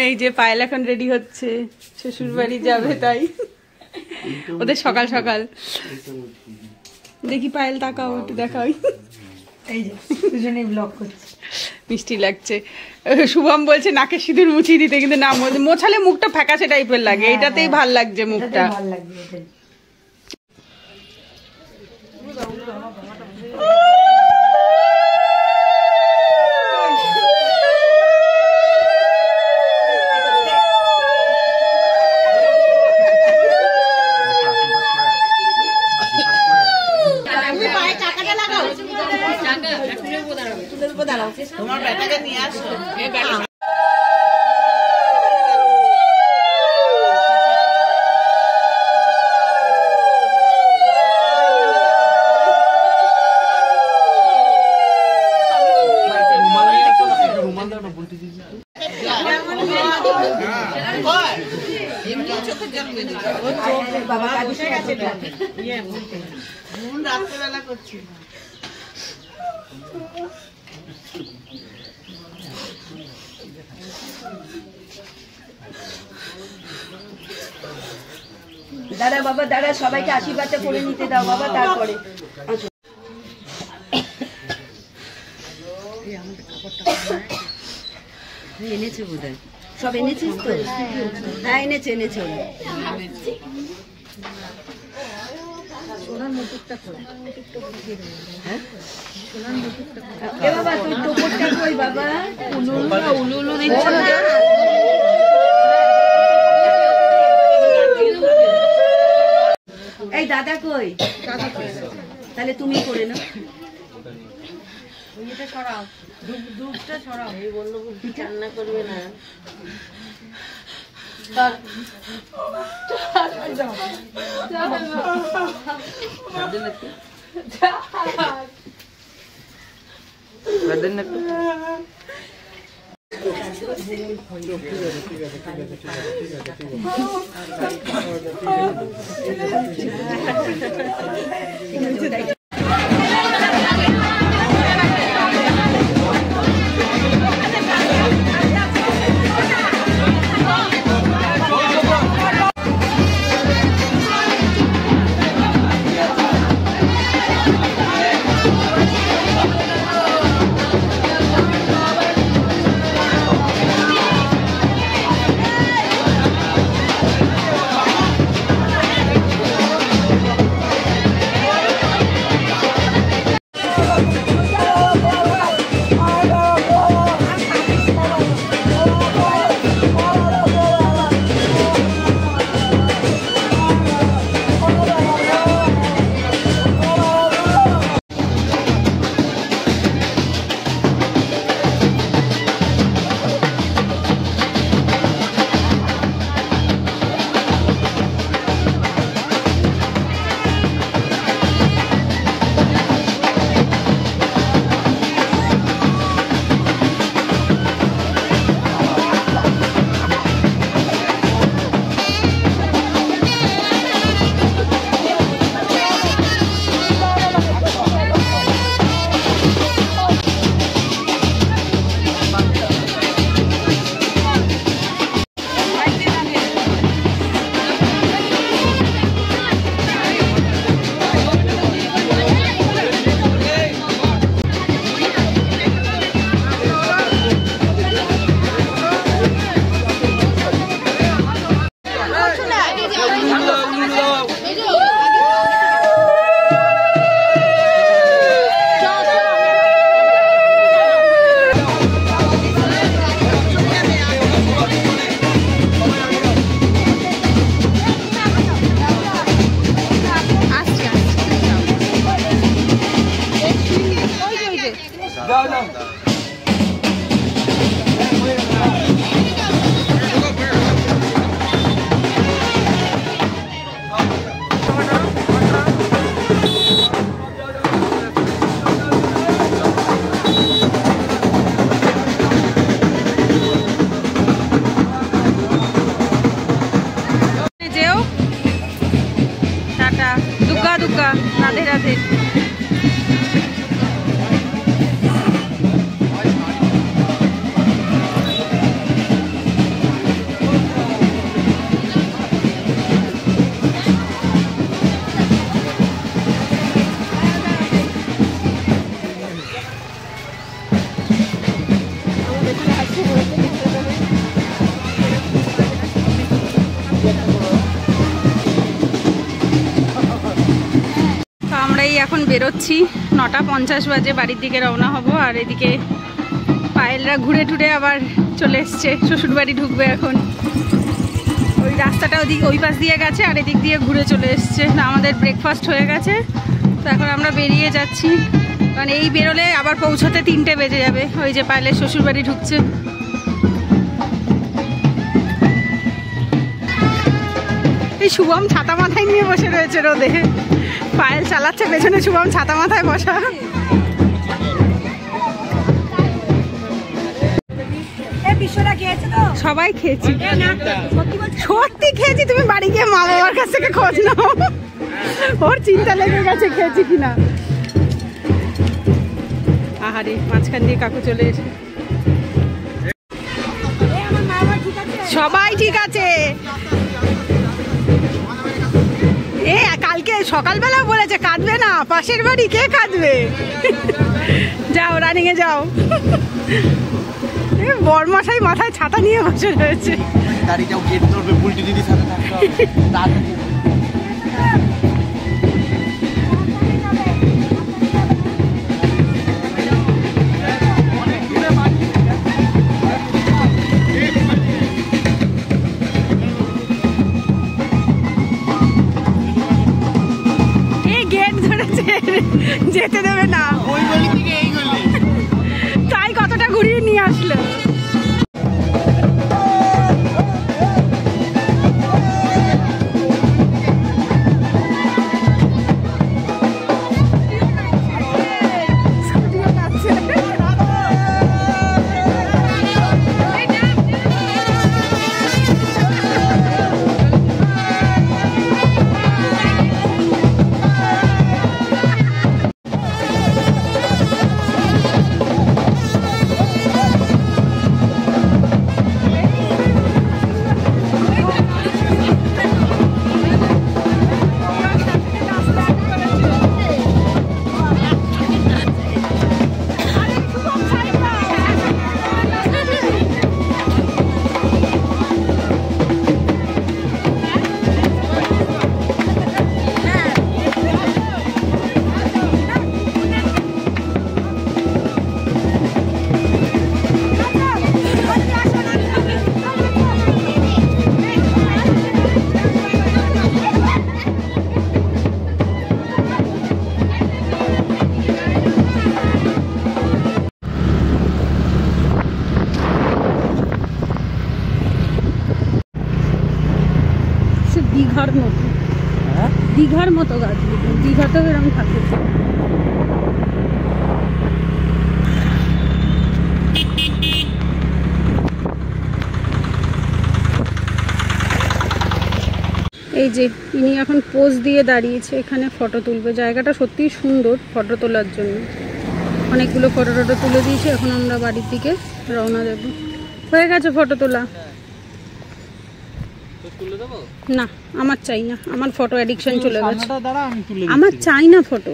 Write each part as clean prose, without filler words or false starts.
এই যে পায়েল এখন রেডি হচ্ছে, শ্বশুর বাড়ি যাবে তাই। ওদের সকাল সকাল। দেখি পায়েল তাকাও, একটু দেখাও। এই যে দুজনেই ব্লগ করছে। মিষ্টি লাগছে। শুভম বলছে নাকে সিঁদুর মুছিয়ে দিতে, কিন্তু না, মোছালে মুখটা ফ্যাকাশে টাইপের লাগে, এটাতেই ভাল লাগছে মুখটা। ভালো লাগবে এটাই। তোমার ব্যাটাকে নিয়ে আসো। রাত্রেবেলা করছি দাদা, বাবা দাদা, সবাইকে আশীর্বাদটা করে নিতে দাও বাবা, তারপরে এনেছে বোধহয়, সব এনেছিস তো? হ্যাঁ এনেছে, এনেছে। সোনার মুকুটটা কই? হ্যাঁ বাবা, তুই টোপরটা কই বাবা? উলুলু দিচ্ছ না? এই দাদা কই? তাহলে তুমি করে নাও। সরাও, দুধটা সরাও। এই বললো রান্না করবে না। এখন বেরোচ্ছি, 9:50 বাজে, বাড়ির দিকে রওনা হব। আর এদিকে পায়েলরা ঘুরে টুরে আবার চলে এসছে, শ্বশুরবাড়ি ঢুকবে এখন। ওই রাস্তাটা ওই পাশ দিয়ে গেছে আর এদিক দিয়ে ঘুরে চলে এসছে। আমাদের ব্রেকফাস্ট হয়ে গেছে, তো এখন আমরা বেরিয়ে যাচ্ছি, কারণ এই বেরোলে আবার পৌঁছাতে 3টে বেজে যাবে। ওই যে পায়েলের শ্বশুরবাড়ি ঢুকছে। এই শুভম ছাতা মাথায় নিয়ে বসে রয়েছে রোদে, পায়েল চালাচ্ছে পেছনে, শুভম ছাতা মাথায় বসা। সবাই খেয়েছি, সত্যি খেয়েছি। তুমি বাড়ি গিয়ে মা বাবার কাছ থেকে খোঁজ নাও, ওর চিন্তা লেগে গেছে খেয়েছি কিনা। আহারে, মাঝখান দিয়ে কাকু চলে এসে। সবাই ঠিক আছে। এ কালকে সকালবেলা বলেছে কাঁদবে না, পাশের বাড়ি কে কাঁদবে। যাও রানিং এ যাও। বরমশাই মাথায় ছাতা নিয়ে বসে রয়েছে। যেতে দেবে না, ওই গলি থেকে এই গলি, তাই কতটা ঘুরিয়ে নিয়ে আসলো। দীঘার মতো গাছ, দীঘাতেও এরকম থাকে। এই যে ইনি এখন পোজ দিয়ে দাঁড়িয়েছে, এখানে ফটো তুলবে। জায়গাটা সত্যিই সুন্দর ফটো তোলার জন্য, অনেকগুলো ফটো টটো তুলে দিয়েছে। এখন আমরা বাড়ির দিকে রওনা দেব। হয়ে গেছে ফটো তোলা? না, আমার চাই না, আমার ফটো অ্যাডিকশন চলে গেছে, আমার চাই না ফটো।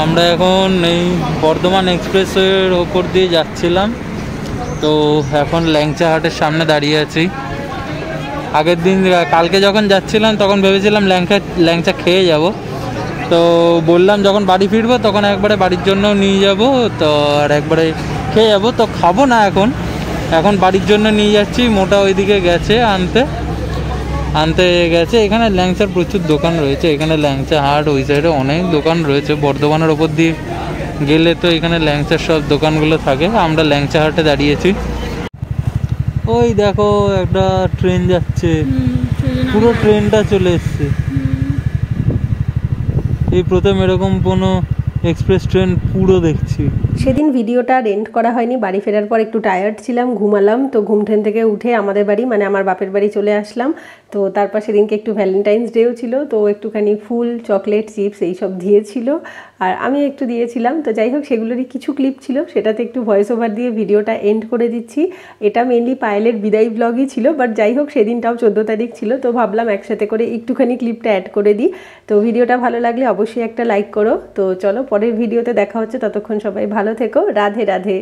আমরা এখন এই বর্ধমান এক্সপ্রেসের ওপর দিয়ে যাচ্ছিলাম, তো এখন ল্যাংচা হাটের সামনে দাঁড়িয়ে আছি। আগের দিন কালকে যখন যাচ্ছিলাম তখন ভেবেছিলাম ল্যাংচা খেয়ে যাব, তো বললাম যখন বাড়ি ফিরবো তখন একবারে বাড়ির জন্য নিয়ে যাব, তো আর একবারে খেয়ে যাব। তো খাবো না এখন বাড়ির জন্য নিয়ে যাচ্ছি। মোটা ওইদিকে গেছে আনতে গেছে। এখানে ল্যাংচার প্রচুর দোকান রয়েছে, এখানে ল্যাংচা হাট, ওই সাইডে অনেক দোকান রয়েছে। বর্ধমানের ওপর দিয়ে গেলে তো এখানে ল্যাংচার সব দোকানগুলো থাকে। আমরা ল্যাংচা হাটে দাঁড়িয়েছি। ওই দেখো একটা ট্রেন যাচ্ছে, পুরো ট্রেনটা চলে এসছে। এই প্রথম এরকম কোনো এক্সপ্রেস ট্রেন পুরো দেখছি। সেদিন ভিডিওটা এন্ড করা হয়নি, বাড়ি ফেরার পর একটু টায়ার্ড ছিলাম, ঘুমালাম। তো ঘুম ট্রেন থেকে উঠে আমাদের বাড়ি মানে আমার বাপের বাড়ি চলে আসলাম। তো তারপর সেদিনকে একটু ভ্যালেন্টাইন্স ডেও ছিল, তো একটুখানি ফুল, চকলেট, চিপস এইসব দিয়েছিল, আর আমি একটু দিয়েছিলাম। তো যাই হোক, সেগুলোরই কিছু ক্লিপ ছিল, সেটাতে একটু ভয়েস ওভার দিয়ে ভিডিওটা এন্ড করে দিচ্ছি। এটা মেনলি পায়েলের বিদায় ব্লগই ছিল, বাট যাই হোক সেদিনটাও 14 তারিখ ছিল, তো ভাবলাম একসাথে করে একটুখানি ক্লিপটা অ্যাড করে দিই। তো ভিডিওটা ভালো লাগলে অবশ্যই একটা লাইক করো। তো চলো পরের ভিডিওতে দেখা হচ্ছে, ততক্ষণ সবাই ভালো থেকো। রাধে রাধে।